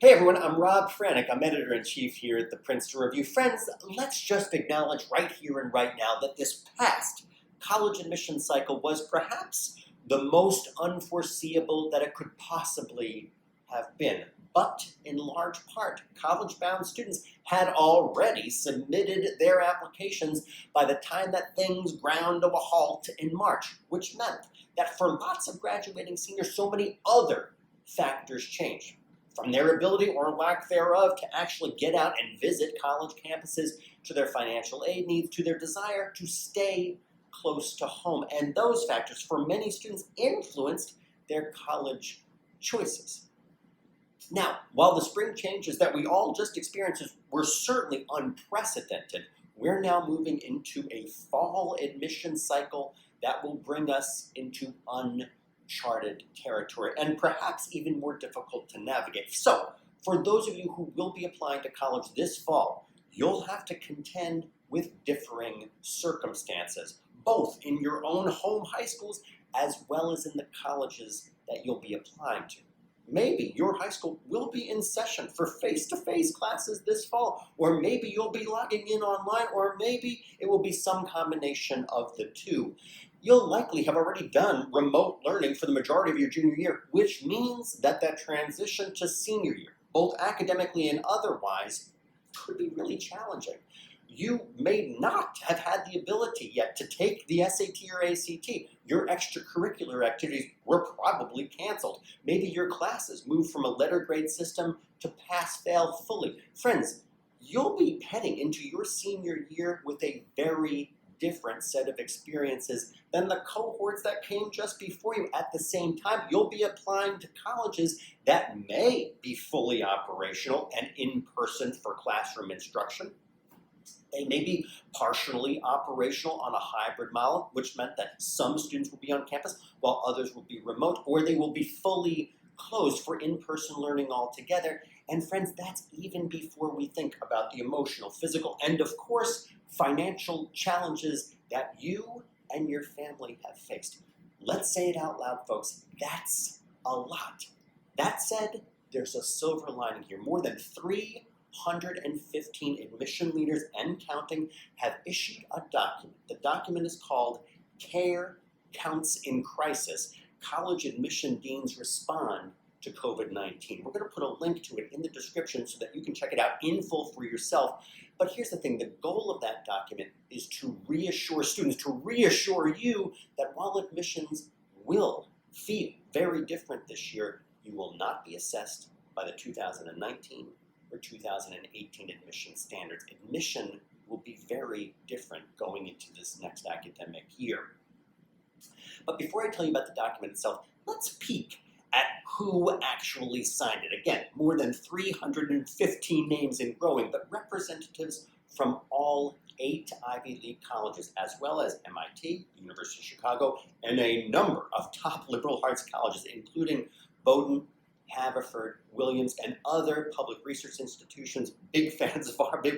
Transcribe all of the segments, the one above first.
Hey everyone, I'm Rob Franick. I'm editor-in-chief here at the Princeton Review. Friends, let's just acknowledge right here and right now that this past college admission cycle was perhaps the most unforeseeable that it could possibly have been. But in large part, college-bound students had already submitted their applications by the time that things ground to a halt in March, which meant that for lots of graduating seniors, so many other factors changed. From their ability or lack thereof to actually get out and visit college campuses, to their financial aid needs, to their desire to stay close to home. And those factors, for many students, influenced their college choices. Now, while the spring changes that we all just experienced were certainly unprecedented, we're now moving into a fall admission cycle that will bring us into uncharted territory and perhaps even more difficult to navigate. So, for those of you who will be applying to college this fall, you'll have to contend with differing circumstances, both in your own home high schools as well as in the colleges that you'll be applying to. Maybe your high school will be in session for face-to-face classes this fall, or maybe you'll be logging in online, or maybe it will be some combination of the two. You'll likely have already done remote learning for the majority of your junior year, which means that transition to senior year, both academically and otherwise, could be really challenging. You may not have had the ability yet to take the SAT or ACT. Your extracurricular activities were probably canceled. Maybe your classes moved from a letter grade system to pass-fail fully. Friends, you'll be heading into your senior year with a very different set of experiences than the cohorts that came just before you. At the same time, you'll be applying to colleges that may be fully operational and in-person for classroom instruction. They may be partially operational on a hybrid model, which meant that some students will be on campus while others will be remote, or they will be fully closed for in-person learning altogether. And friends, that's even before we think about the emotional, physical, and of course, financial challenges that you and your family have faced. Let's say it out loud, folks. That's a lot. That said, there's a silver lining here. More than 315 admission leaders and counting have issued a document. The document is called Care Counts in Crisis: College Admission Deans Respond to COVID-19. We're going to put a link to it in the description so that you can check it out in full for yourself. But here's the thing, the goal of that document is to reassure students, to reassure you that while admissions will feel very different this year, you will not be assessed by the 2019 or 2018 admission standards. Admission will be very different going into this next academic year. But before I tell you about the document itself, let's peek at who actually signed it. Again, more than 315 names and growing, but representatives from all 8 Ivy League colleges, as well as MIT, University of Chicago, and a number of top liberal arts colleges, including Bowdoin, Haverford, Williams, and other public research institutions. Big favorites of ours, at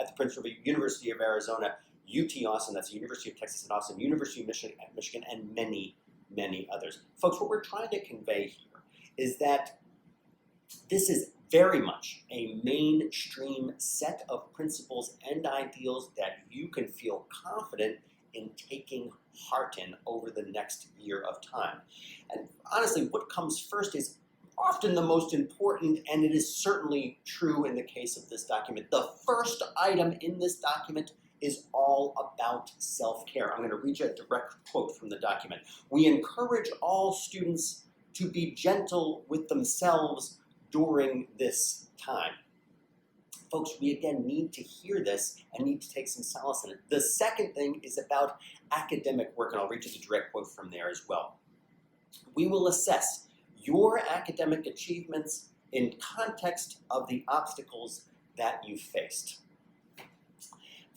the Princeton Review, University of Arizona, UT Austin, that's the University of Texas at Austin, University of Michigan, and many others. Folks, what we're trying to convey here is that this is very much a mainstream set of principles and ideals that you can feel confident in taking heart in over the next year of time. And honestly, what comes first is often the most important, and it is certainly true in the case of this document. The first item in this document is all about self-care. I'm going to read you a direct quote from the document. We encourage all students to be gentle with themselves during this time. Folks, we again need to hear this and need to take some solace in it. The second thing is about academic work, and I'll read you the direct quote from there as well. We will assess your academic achievements in context of the obstacles that you faced.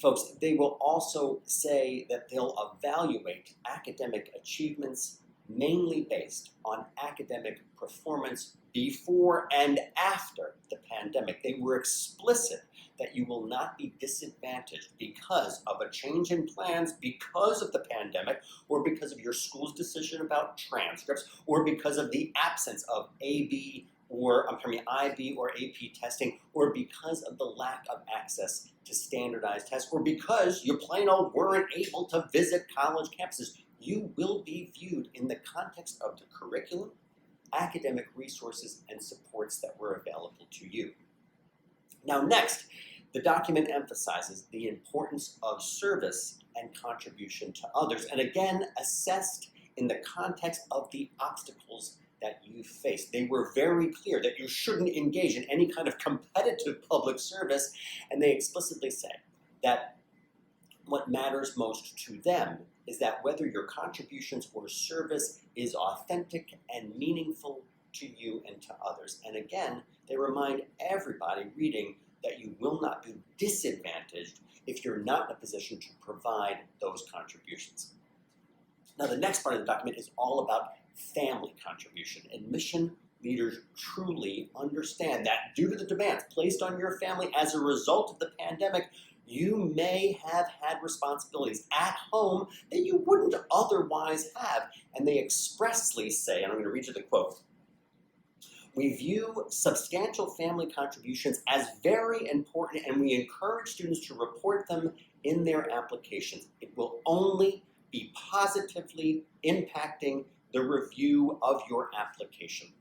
Folks, they will also say that they'll evaluate academic achievements mainly based on academic performance before and after the pandemic. They were explicit that you will not be disadvantaged because of a change in plans, because of the pandemic, or because of your school's decision about transcripts, or because of the absence of A, B, IB or AP testing, or because of the lack of access to standardized tests, or because you plain old weren't able to visit college campuses, you will be viewed in the context of the curriculum, academic resources, and supports that were available to you. Now next, the document emphasizes the importance of service and contribution to others, and again, assessed in the context of the obstacles that you face. They were very clear that you shouldn't engage in any kind of competitive public service, and they explicitly say that what matters most to them is that whether your contributions or service is authentic and meaningful to you and to others. And again, they remind everybody reading that you will not be disadvantaged if you're not in a position to provide those contributions. Now, the next part of the document is all about family contribution. And mission leaders truly understand that due to the demands placed on your family as a result of the pandemic, you may have had responsibilities at home that you wouldn't otherwise have. And they expressly say, and I'm going to read you the quote, "We view substantial family contributions as very important, and we encourage students to report them in their applications. It will only be positively impacting the review of your application."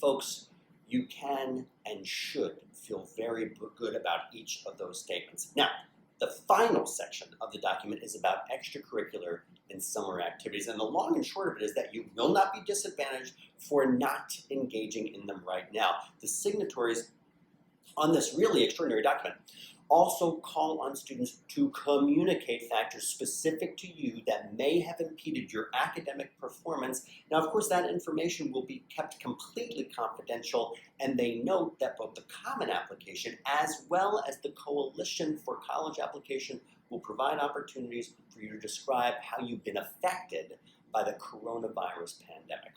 Folks, you can and should feel very good about each of those statements. Now, the final section of the document is about extracurricular and summer activities, and the long and short of it is that you will not be disadvantaged for not engaging in them right now. The signatories on this really extraordinary document also call on students to communicate factors specific to you that may have impeded your academic performance. Now, of course, that information will be kept completely confidential, and they note that both the Common Application as well as the Coalition for College Application will provide opportunities for you to describe how you've been affected by the coronavirus pandemic.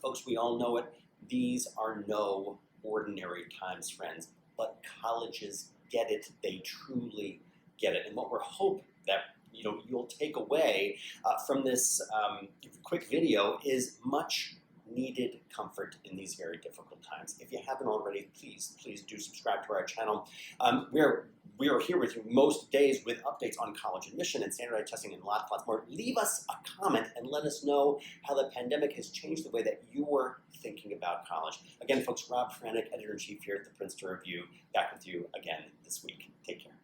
Folks, we all know it. These are no ordinary times, friends. But colleges get it. They truly get it. And what we're hoping that you'll take away from this quick video is much needed comfort in these very difficult times. If you haven't already, please do subscribe to our channel. We are here with you most days with updates on college admission and standardized testing and lots more. Leave us a comment and let us know how the pandemic has changed the way that you're thinking about college. Again, folks, Rob Franek, Editor-in-Chief here at the Princeton Review, back with you again this week. Take care.